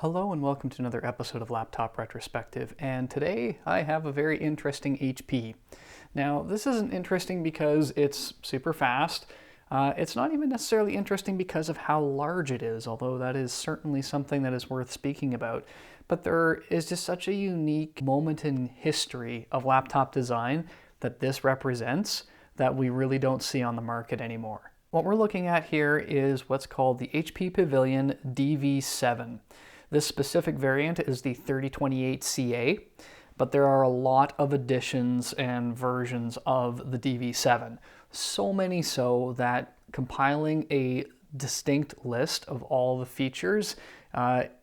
Hello and welcome to another episode of Laptop Retrospective, and today I have a very interesting HP. Now, this isn't interesting because it's super fast. It's not even necessarily interesting because of how large it is, although that is certainly something that is worth speaking about. But there is just such a unique moment in history of laptop design that this represents that we really don't see on the market anymore. What we're looking at here is what's called the HP Pavilion DV7. This specific variant is the 3028CA, but there are a lot of editions and versions of the DV7. So many so that compiling a distinct list of all the features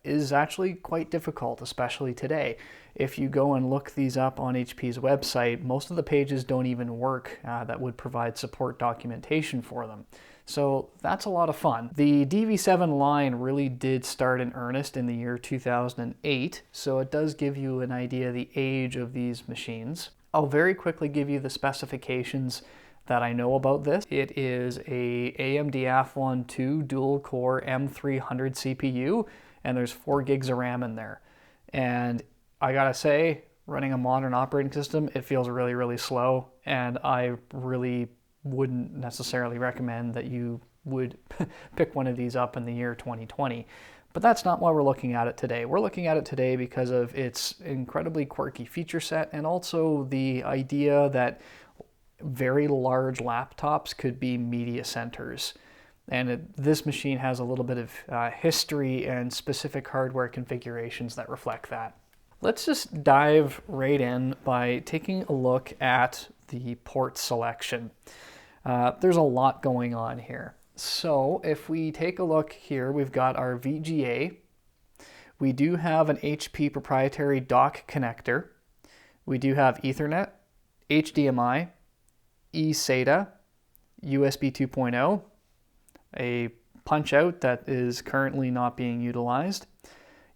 is actually quite difficult, especially today. If you go and look these up on HP's website, most of the pages don't even work that would provide support documentation for them. So that's a lot of fun. The DV7 line really did start in earnest in the year 2008, so it does give you an idea of the age of these machines. I'll very quickly give you the specifications that I know about this. It is a AMD Athlon 2 dual-core M300 CPU, and there's 4 gigs of RAM in there. And I gotta say, running a modern operating system, it feels really, really slow, and I really wouldn't necessarily recommend that you would pick one of these up in the year 2020. But that's not why we're looking at it today. We're looking at it today because of its incredibly quirky feature set and also the idea that very large laptops could be media centers. And this machine has a little bit of history and specific hardware configurations that reflect that. Let's just dive right in by taking a look at the port selection. There's a lot going on here. So if we take a look here, we've got our VGA. We do have an HP proprietary dock connector. We do have Ethernet, HDMI, eSATA, USB 2.0, a punch out that is currently not being utilized,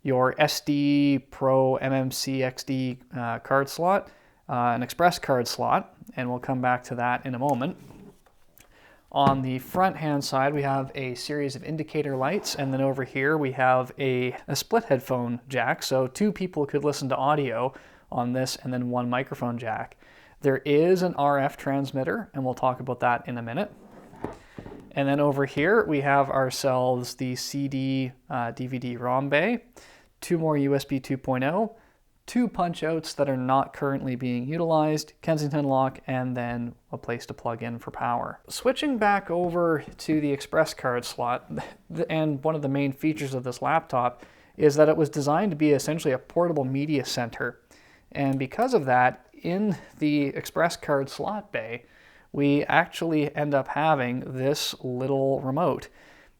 your SD Pro MMC XD card slot, an express card slot, and we'll come back to that in a moment. On the front hand side, we have a series of indicator lights, and then over here we have a split headphone jack, so 2 people could listen to audio on this, and then 1 microphone jack. There is an RF transmitter, and we'll talk about that in a minute. And then over here we have ourselves the CD DVD ROM bay, 2 more USB 2.0, 2 punch outs that are not currently being utilized, Kensington lock, and then a place to plug in for power. Switching back over to the express card slot, and one of the main features of this laptop is that it was designed to be essentially a portable media center. And because of that, in the express card slot bay, we actually end up having this little remote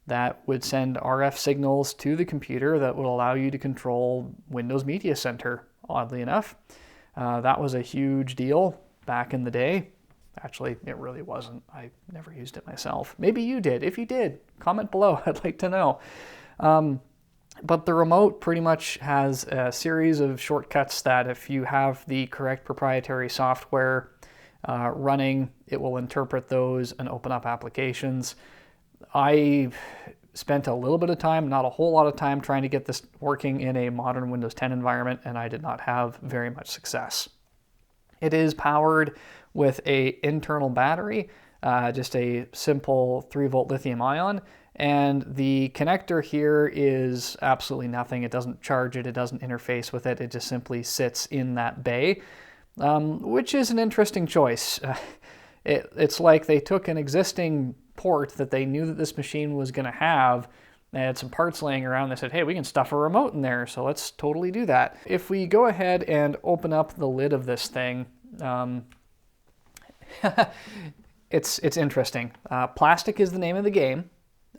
that would send RF signals to the computer that would allow you to control Windows Media Center, oddly enough. That was a huge deal back in the day. Actually, it really wasn't. I never used it myself. Maybe you did. If you did, comment below. I'd like to know. But the remote pretty much has a series of shortcuts that if you have the correct proprietary software running, it will interpret those and open up applications. I spent a little bit of time, not a whole lot of time, trying to get this working in a modern Windows 10 environment, and I did not have very much success. It is powered with an internal battery, just a simple 3-volt lithium ion, and the connector here is absolutely nothing. It doesn't charge it, it doesn't interface with it, it just simply sits in that bay, which is an interesting choice. It's like they took an existing port that they knew that this machine was going to have. They had some parts laying around. They said, hey, we can stuff a remote in there, so let's totally do that. If we go ahead and open up the lid of this thing, it's interesting. Plastic is the name of the game.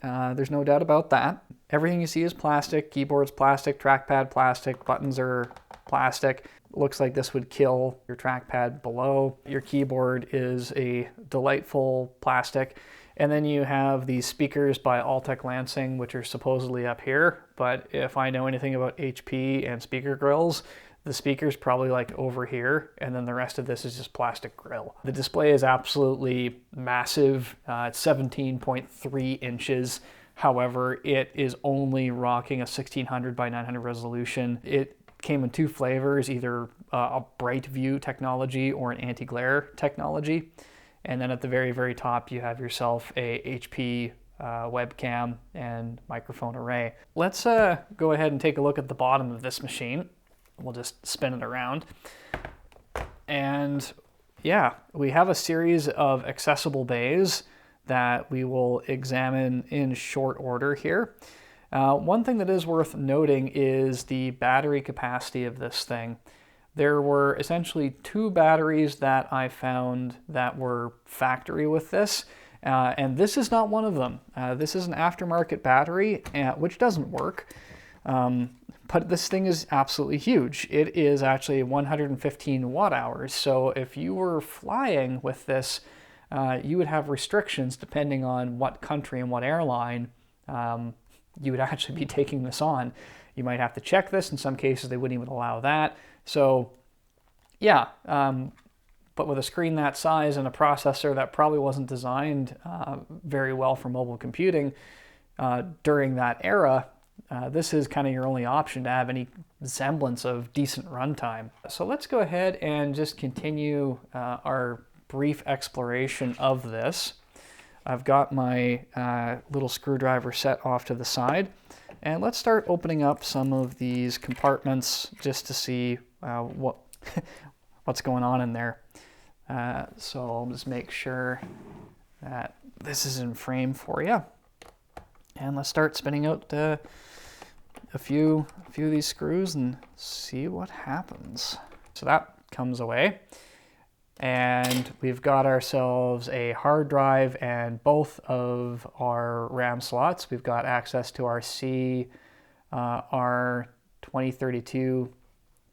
There's no doubt about that. Everything you see is plastic. Keyboard's plastic, trackpad plastic, buttons are plastic. Looks like this would kill your trackpad below. Your keyboard is a delightful plastic. And then you have these speakers by Altec Lansing, which are supposedly up here. But if I know anything about HP and speaker grills, the speaker's probably like over here, and then the rest of this is just plastic grill. The display is absolutely massive. It's 17.3 inches. However, it is only rocking a 1600 by 900 resolution. It came in two flavors, either a bright view technology or an anti-glare technology. And then at the very, very top, you have yourself a HP webcam and microphone array. Let's go ahead and take a look at the bottom of this machine. We'll just spin it around. And yeah, we have a series of accessible bays that we will examine in short order here. One thing that is worth noting is the battery capacity of this thing. There were essentially two batteries that I found that were factory with this, and this is not one of them. This is an aftermarket battery, which doesn't work, but this thing is absolutely huge. It is actually 115 watt hours, so if you were flying with this, you would have restrictions depending on what country and what airline you would actually be taking this on. You might have to check this. In some cases, they wouldn't even allow that. So yeah, but with a screen that size and a processor that probably wasn't designed very well for mobile computing during that era, this is kind of your only option to have any semblance of decent runtime. So let's go ahead and just continue our brief exploration of this. I've got my little screwdriver set off to the side, and let's start opening up some of these compartments just to see what's going on in there. So I'll just make sure that this is in frame for you, and let's start spinning out a few of these screws and see what happens. So that comes away. And we've got ourselves a hard drive and both of our RAM slots. We've got access to our R2032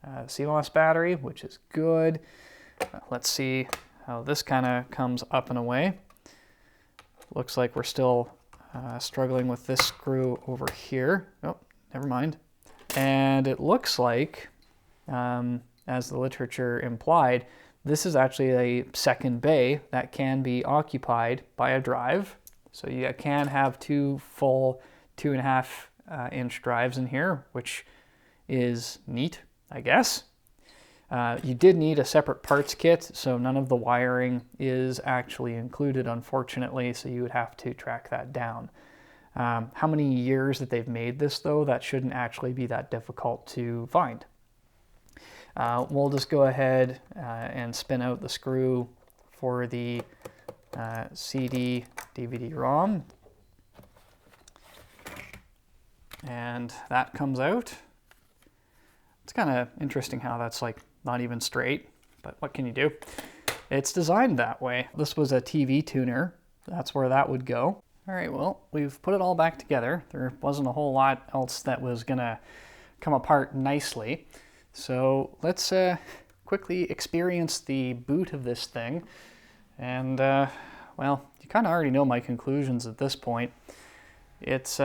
CMOS battery, which is good. Let's see how this kind of comes up and away. Looks like we're still struggling with this screw over here. Oh, never mind. And it looks like, as the literature implied, this is actually a second bay that can be occupied by a drive. So you can have two full 2.5 inch drives in here, which is neat, I guess. You did need a separate parts kit, so none of the wiring is actually included, unfortunately, so you would have to track that down. How many years that they've made this, though, that shouldn't actually be that difficult to find. We'll just go ahead and spin out the screw for the CD DVD-ROM. And that comes out. It's kind of interesting how that's like not even straight, but what can you do? It's designed that way. This was a TV tuner. That's where that would go. All right, well, we've put it all back together. There wasn't a whole lot else that was gonna come apart nicely. So let's quickly experience the boot of this thing. And well, you kind of already know my conclusions at this point. It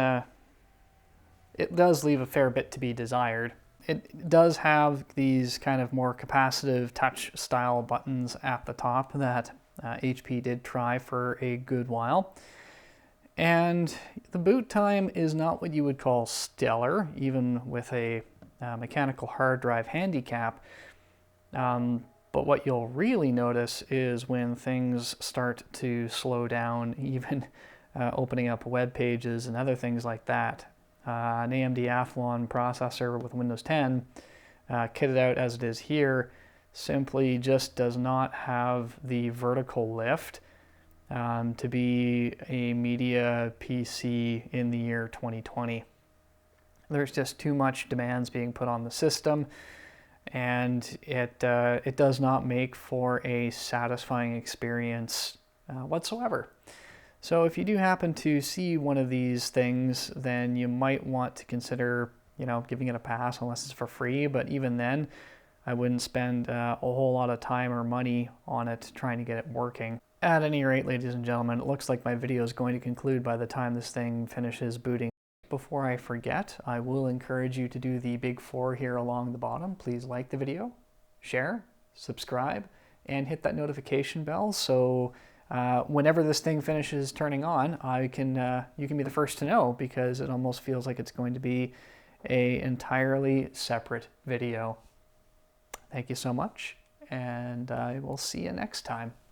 does leave a fair bit to be desired. It does have these kind of more capacitive touch style buttons at the top that HP did try for a good while. And the boot time is not what you would call stellar, even with a mechanical hard drive handicap. But what you'll really notice is when things start to slow down, even opening up web pages and other things like that. An AMD Athlon processor with Windows 10, kitted out as it is here, simply just does not have the vertical lift to be a media PC in the year 2020. There's just too much demands being put on the system, and it does not make for a satisfying experience whatsoever. So if you do happen to see one of these things, then you might want to consider, giving it a pass unless it's for free. But even then, I wouldn't spend a whole lot of time or money on it trying to get it working. At any rate, ladies and gentlemen, it looks like my video is going to conclude by the time this thing finishes booting. Before I forget, I will encourage you to do the big 4 here along the bottom. Please like the video, share, subscribe, and hit that notification bell so whenever this thing finishes turning on, you can be the first to know, because it almost feels like it's going to be an entirely separate video. Thank you so much, and I will see you next time.